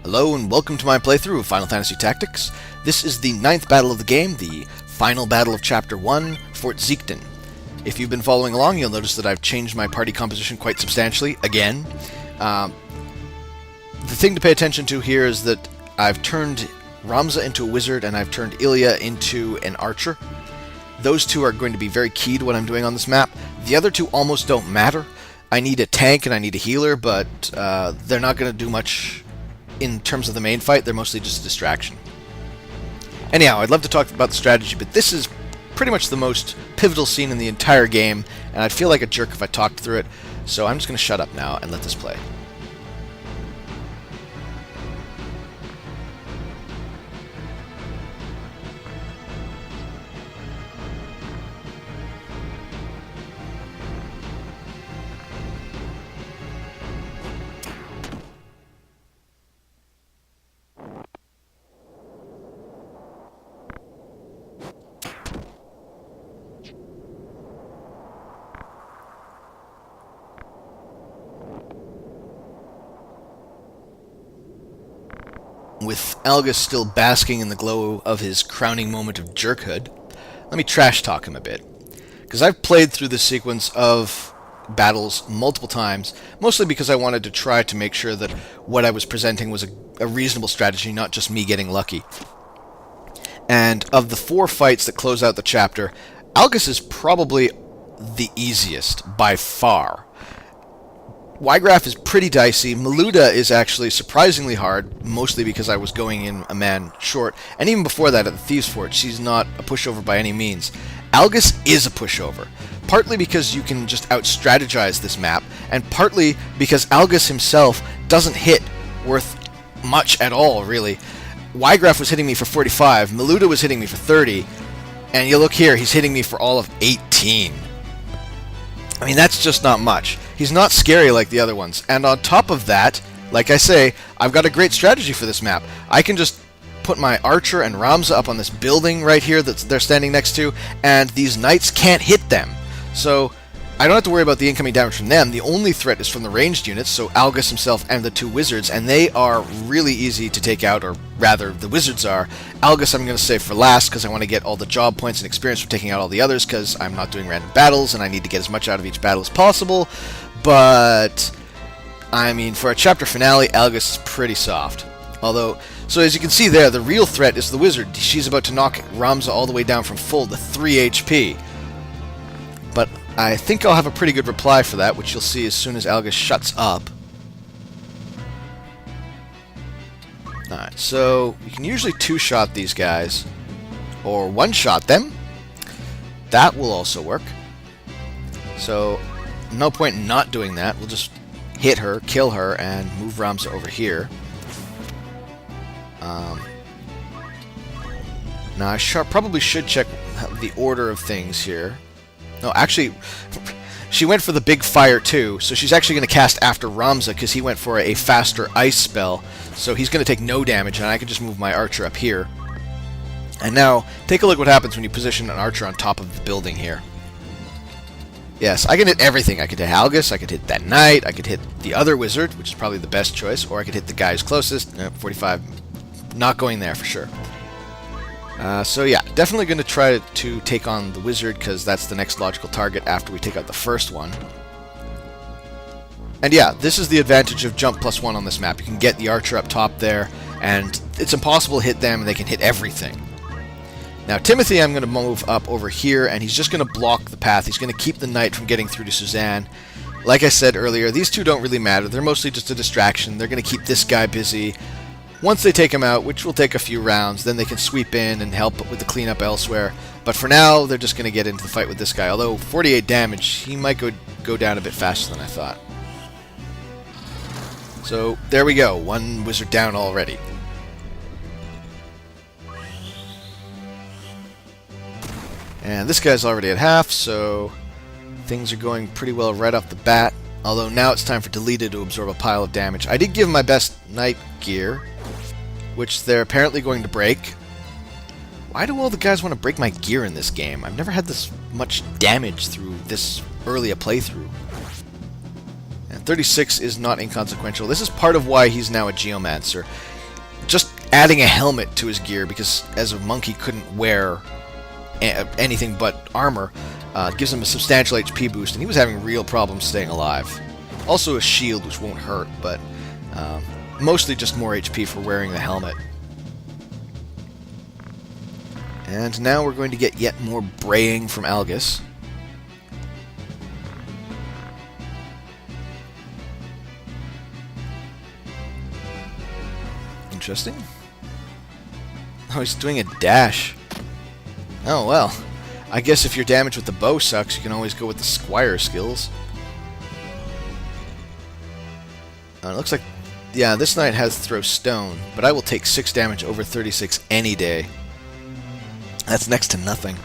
Hello and welcome to my playthrough of Final Fantasy Tactics. This is the 9th battle of the game, the final battle of Chapter 1, Fort Zeakden. If you've been following along, you'll notice that I've changed my party composition quite substantially, again. The thing to pay attention to here is that I've turned Ramza into a wizard and I've turned Ilya into an archer. Those two are going to be very key to what I'm doing on this map. The other two almost don't matter. I need a tank and I need a healer, but they're not going to do much in terms of the main fight. They're mostly just a distraction. Anyhow, I'd love to talk about the strategy, but this is pretty much the most pivotal scene in the entire game, and I'd feel like a jerk if I talked through it, so I'm just going to shut up now and let this play. With Algus still basking in the glow of his crowning moment of jerkhood, let me trash talk him a bit. Because I've played through this sequence of battles multiple times, mostly because I wanted to try to make sure that what I was presenting was a reasonable strategy, not just me getting lucky. And of the 4 fights that close out the chapter, Algus is probably the easiest, by far. Ygraf is pretty dicey. Maluda is actually surprisingly hard, mostly because I was going in a man short. And even before that, at the Thieves' Fort, she's not a pushover by any means. Algus is a pushover, partly because you can just out-strategize this map, and partly because Algus himself doesn't hit worth much at all, really. Ygraf was hitting me for 45, Maluda was hitting me for 30, and you look here, he's hitting me for all of 18. I mean, that's just not much. He's not scary like the other ones. And on top of that, like I say, I've got a great strategy for this map. I can just put my archer and Ramza up on this building right here that they're standing next to, and these knights can't hit them. So I don't have to worry about the incoming damage from them. The only threat is from the ranged units, so Algus himself and the 2 wizards, and they are really easy to take out, or rather, the wizards are. Algus I'm going to save for last, because I want to get all the job points and experience from taking out all the others, because I'm not doing random battles, and I need to get as much out of each battle as possible. But, I mean, for a chapter finale, Algus is pretty soft. Although, so as you can see there, the real threat is the wizard. She's about to knock Ramza all the way down from full to 3 HP. But I think I'll have a pretty good reply for that, which you'll see as soon as Algus shuts up. Alright, so you can usually 2-shot these guys, or 1-shot them. That will also work. So, no point in not doing that. We'll just hit her, kill her, and move Ramza over here. Now, I probably should check the order of things here. No, actually, she went for the big fire too, so she's actually going to cast after Ramza because he went for a faster ice spell, so he's going to take no damage, and I can just move my archer up here. And now, take a look what happens when you position an archer on top of the building here. Yes, I can hit everything. I could hit Algus, I could hit that knight, I could hit the other wizard, which is probably the best choice, or I could hit the guys closest. 45, not going there for sure. So yeah, definitely going to try to take on the wizard, because that's the next logical target after we take out the first one. And yeah, this is the advantage of jump +1 on this map. You can get the archer up top there, and it's impossible to hit them, and they can hit everything. Now Timothy I'm going to move up over here, and he's just going to block the path. He's going to keep the knight from getting through to Suzanne. Like I said earlier, these two don't really matter. They're mostly just a distraction. They're going to keep this guy busy. Once they take him out, which will take a few rounds, then they can sweep in and help with the cleanup elsewhere. But for now, they're just going to get into the fight with this guy. Although 48 damage, he might go down a bit faster than I thought. So there we go, 1 wizard down already. And this guy's already at half, so things are going pretty well right off the bat. Although now it's time for Delita to absorb a pile of damage. I did give him my best knight gear, which they're apparently going to break. Why do all the guys want to break my gear in this game? I've never had this much damage through this early a playthrough. And 36 is not inconsequential. This is part of why he's now a Geomancer. just adding a helmet to his gear, because as a monk he couldn't wear anything but armor, gives him a substantial HP boost, and he was having real problems staying alive. Also a shield, which won't hurt, but mostly just more HP for wearing the helmet. And now we're going to get yet more braying from Algus. Interesting. Oh, he's doing a dash. Oh, well. I guess if your damage with the bow sucks, you can always go with the squire skills. It looks like... yeah, this knight has throw stone, but I will take 6 damage over 36 any day. That's next to nothing.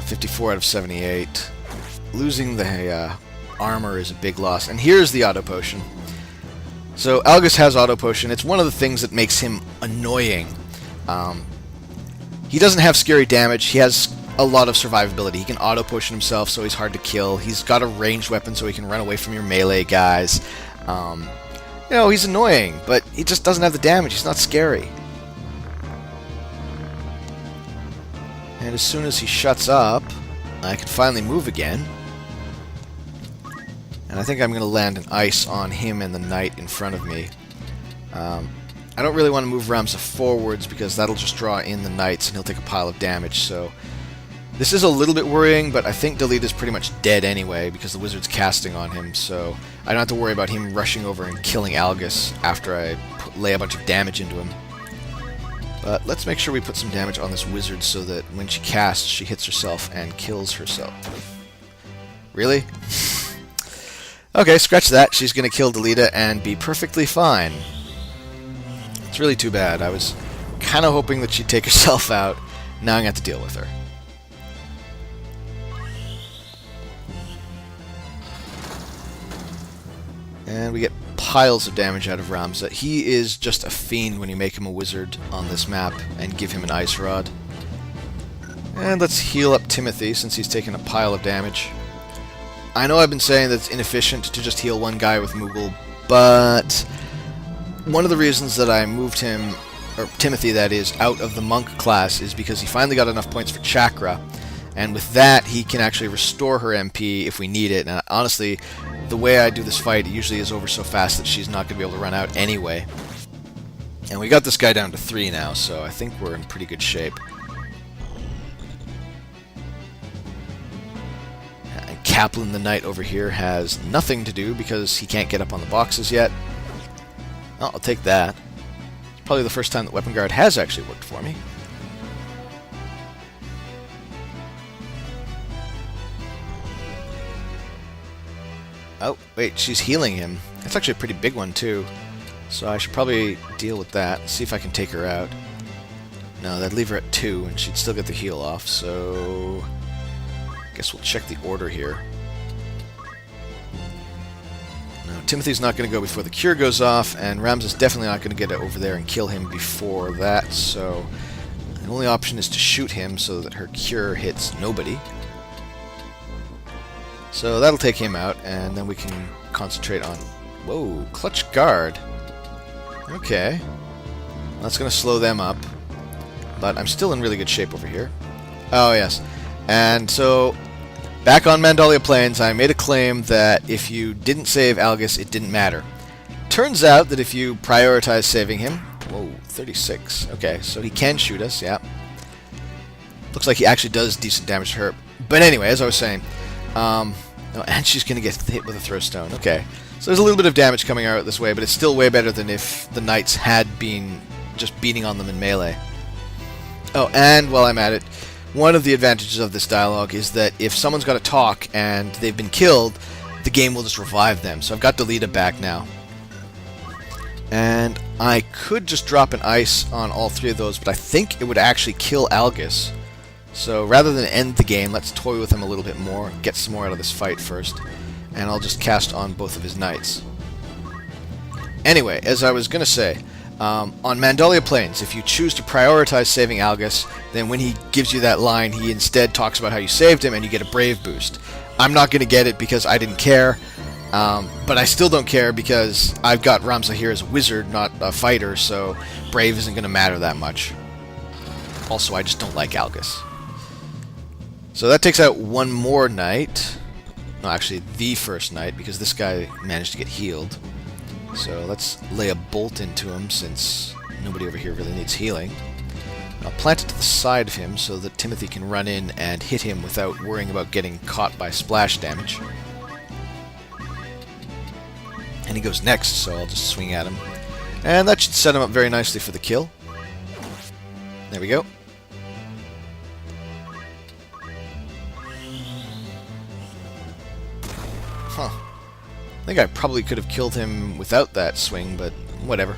54 out of 78. Losing the armor is a big loss. And here's the auto potion. So Algus has auto potion. It's one of the things that makes him annoying. He doesn't have scary damage. He has a lot of survivability. He can auto potion himself, so he's hard to kill. He's got a ranged weapon, so he can run away from your melee guys. You know, he's annoying, but he just doesn't have the damage. He's not scary. And as soon as he shuts up, I can finally move again. And I think I'm going to land an ice on him and the knight in front of me. I don't really want to move Ramza forwards, because that'll just draw in the knights and he'll take a pile of damage. So this is a little bit worrying, but I think Delita's pretty much dead anyway, because the wizard's casting on him. So I don't have to worry about him rushing over and killing Algus after I lay a bunch of damage into him. But let's make sure we put some damage on this wizard so that when she casts, she hits herself and kills herself. Really? Okay, scratch that. She's going to kill Delita and be perfectly fine. It's really too bad. I was kind of hoping that she'd take herself out. Now I'm going to have to deal with her. And we get piles of damage out of Ramza. He is just a fiend when you make him a wizard on this map and give him an ice rod. And let's heal up Timothy, since he's taken a pile of damage. I know I've been saying that it's inefficient to just heal one guy with Moogle, but one of the reasons that I moved him, or Timothy that is, out of the monk class is because he finally got enough points for chakra, and with that he can actually restore her MP if we need it. And honestly, the way I do this fight, it usually is over so fast that she's not going to be able to run out anyway. And we got this guy down to 3 now, so I think we're in pretty good shape. And Kaplan the Knight over here has nothing to do because he can't get up on the boxes yet. Oh, I'll take that. It's probably the first time that Weapon Guard has actually worked for me. Oh, wait, she's healing him. That's actually a pretty big one, too. So I should probably deal with that, see if I can take her out. No, that'd leave her at 2, and she'd still get the heal off, so... I guess we'll check the order here. No, Timothy's not going to go before the cure goes off, and Ramza's definitely not going to get over there and kill him before that, so... The only option is to shoot him so that her cure hits nobody. So that'll take him out, and then we can concentrate on... Whoa, Clutch Guard. Okay. That's going to slow them up. But I'm still in really good shape over here. Oh, yes. And so, back on Mandalia Plains, I made a claim that if you didn't save Algus, it didn't matter. Turns out that if you prioritize saving him... Whoa, 36. Okay, so he can shoot us, yeah. Looks like he actually does decent damage to her. But anyway, as I was saying... Oh, and she's going to get hit with a throw stone. Okay. So there's a little bit of damage coming out this way, but it's still way better than if the knights had been just beating on them in melee. Oh, and while I'm at it, one of the advantages of this dialogue is that if someone's got to talk and they've been killed, the game will just revive them. So I've got Delita back now. And I could just drop an ice on all 3 of those, but I think it would actually kill Algus. So rather than end the game, let's toy with him a little bit more, get some more out of this fight first, and I'll just cast on both of his knights. Anyway, as I was going to say, on Mandalia Plains, if you choose to prioritize saving Algus, then when he gives you that line, he instead talks about how you saved him and you get a brave boost. I'm not going to get it because I didn't care. But I still don't care because I've got Ramza here as a wizard, not a fighter, so Brave isn't going to matter that much. Also, I just don't like Algus. So that takes out one more knight. No, actually, the first knight, because this guy managed to get healed. So let's lay a bolt into him, since nobody over here really needs healing. I'll plant it to the side of him so that Timothy can run in and hit him without worrying about getting caught by splash damage. And he goes next, so I'll just swing at him. And that should set him up very nicely for the kill. There we go. Huh. I think I probably could have killed him without that swing, but whatever.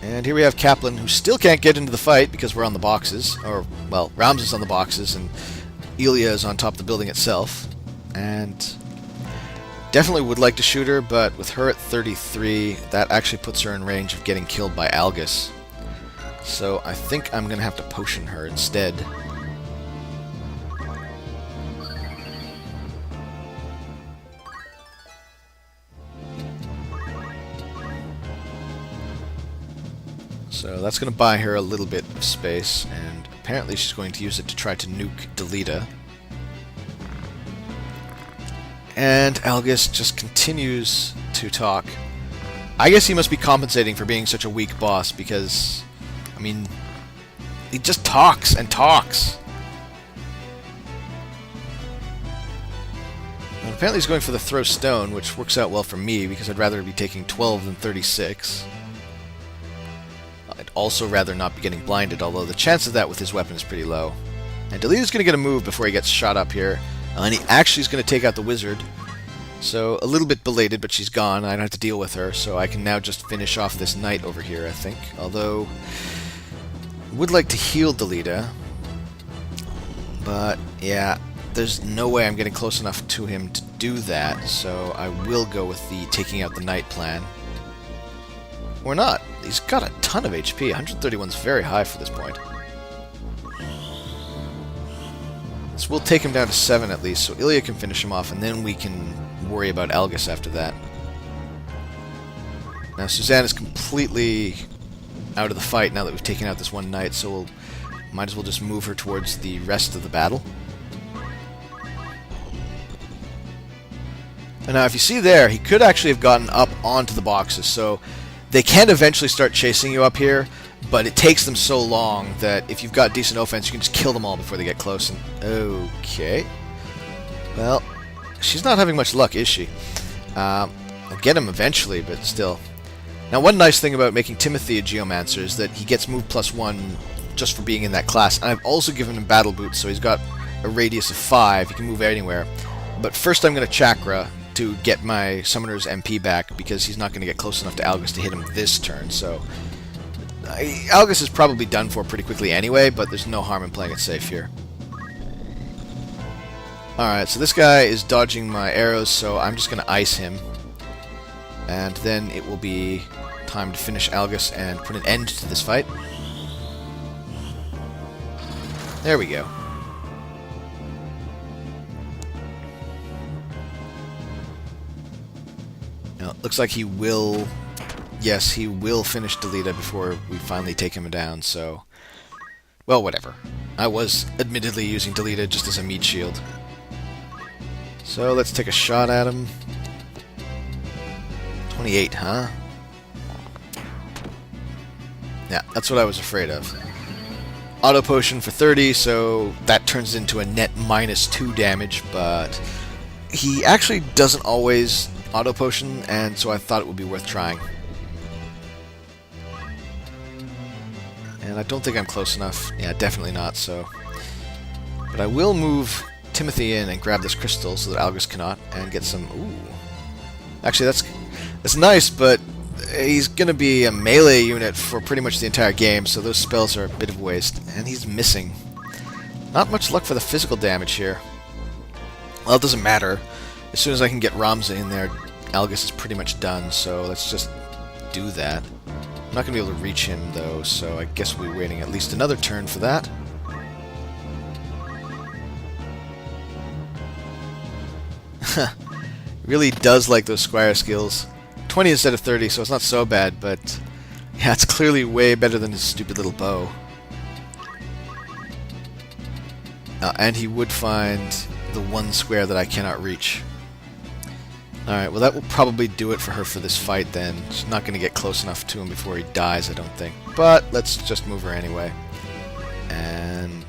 And here we have Kaplan, who still can't get into the fight because we're on the boxes. Or, well, Rams is on the boxes, and Ilya is on top of the building itself. And definitely would like to shoot her, but with her at 33, that actually puts her in range of getting killed by Algus. So I think I'm going to have to potion her instead. So that's going to buy her a little bit of space, and apparently she's going to use it to try to nuke Delita. And Algus just continues to talk. I guess he must be compensating for being such a weak boss, because, I mean, he just talks and talks. And apparently he's going for the throw stone, which works out well for me, because I'd rather be taking 12 than 36. I'd also rather not be getting blinded, although the chance of that with his weapon is pretty low. And Delita's going to get a move before he gets shot up here. And he actually is going to take out the wizard. So, a little bit belated, but she's gone. I don't have to deal with her, so I can now just finish off this knight over here, I think. Although, would like to heal Delita. But, yeah, there's no way I'm getting close enough to him to do that, so I will go with the taking out the knight plan. Or not. He's got a ton of HP. 131's very high for this point. So we'll take him down to 7 at least, so Ilya can finish him off, and then we can worry about Algus after that. Now Suzanne is completely out of the fight now that we've taken out this one knight, so we'll might as well just move her towards the rest of the battle. And now if you see there, he could actually have gotten up onto the boxes, so they can eventually start chasing you up here, but it takes them so long that if you've got decent offense, you can just kill them all before they get close. And okay. Well, she's not having much luck, is she? I'll get him eventually, but still. Now, one nice thing about making Timothy a Geomancer is that he gets move +1 just for being in that class. And I've also given him battle boots, so he's got a radius of 5. He can move anywhere. But first I'm going to Chakra to get my Summoner's MP back, because he's not going to get close enough to Algus to hit him this turn, so Algus is probably done for pretty quickly anyway, but there's no harm in playing it safe here. Alright, so this guy is dodging my arrows, so I'm just going to ice him. And then it will be time to finish Algus and put an end to this fight. There we go. Now, it looks like he will... Yes, he will finish Delita before we finally take him down, so... Well, whatever. I was admittedly using Delita just as a meat shield. So, let's take a shot at him. 28, huh? Yeah, that's what I was afraid of. Auto potion for 30, so that turns into a net -2 damage, but he actually doesn't always auto potion, and so I thought it would be worth trying. And I don't think I'm close enough. Yeah, definitely not, so... But I will move Timothy in and grab this crystal so that Algus cannot, and get some... Ooh. Actually, that's nice, but he's going to be a melee unit for pretty much the entire game, so those spells are a bit of a waste. And he's missing. Not much luck for the physical damage here. Well, it doesn't matter. As soon as I can get Ramza in there, Algus is pretty much done, so let's just do that. I'm not going to be able to reach him, though, so I guess we'll be waiting at least another turn for that. Really does like those squire skills. 20 instead of 30, so it's not so bad, but yeah, it's clearly way better than his stupid little bow. And he would find the one square that I cannot reach. Alright, well that will probably do it for her for this fight then. She's not going to get close enough to him before he dies, I don't think. But let's just move her anyway. And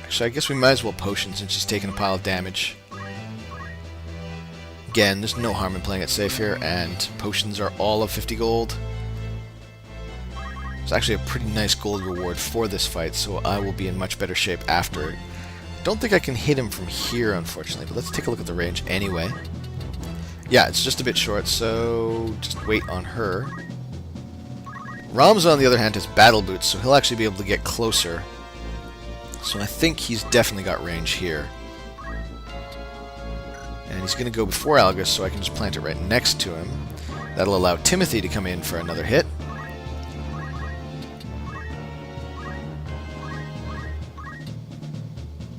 actually, I guess we might as well potion since she's taking a pile of damage. Again, there's no harm in playing it safe here, and potions are all of 50 gold. It's actually a pretty nice gold reward for this fight, so I will be in much better shape after it. Don't think I can hit him from here, unfortunately, but let's take a look at the range anyway. Yeah, it's just a bit short, so just wait on her. Ramza, on the other hand, has battle boots, so he'll actually be able to get closer. So I think he's definitely got range here. And he's going to go before Algus, so I can just plant it right next to him. That'll allow Timothy to come in for another hit.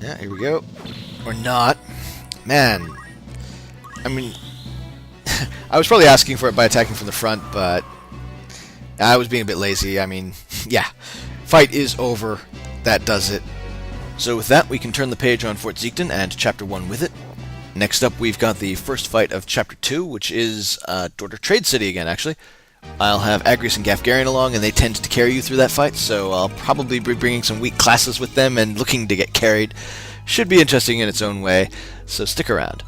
Yeah, here we go. Or not. Man. I mean, I was probably asking for it by attacking from the front, but I was being a bit lazy. I mean, yeah. Fight is over. That does it. So with that, we can turn the page on Fort Zeakden and Chapter 1 with it. Next up, we've got the first fight of Chapter 2, which is Dorter Trade City again, actually. I'll have Agrius and Gafgarian along, and they tend to carry you through that fight, so I'll probably be bringing some weak classes with them and looking to get carried. Should be interesting in its own way, so stick around.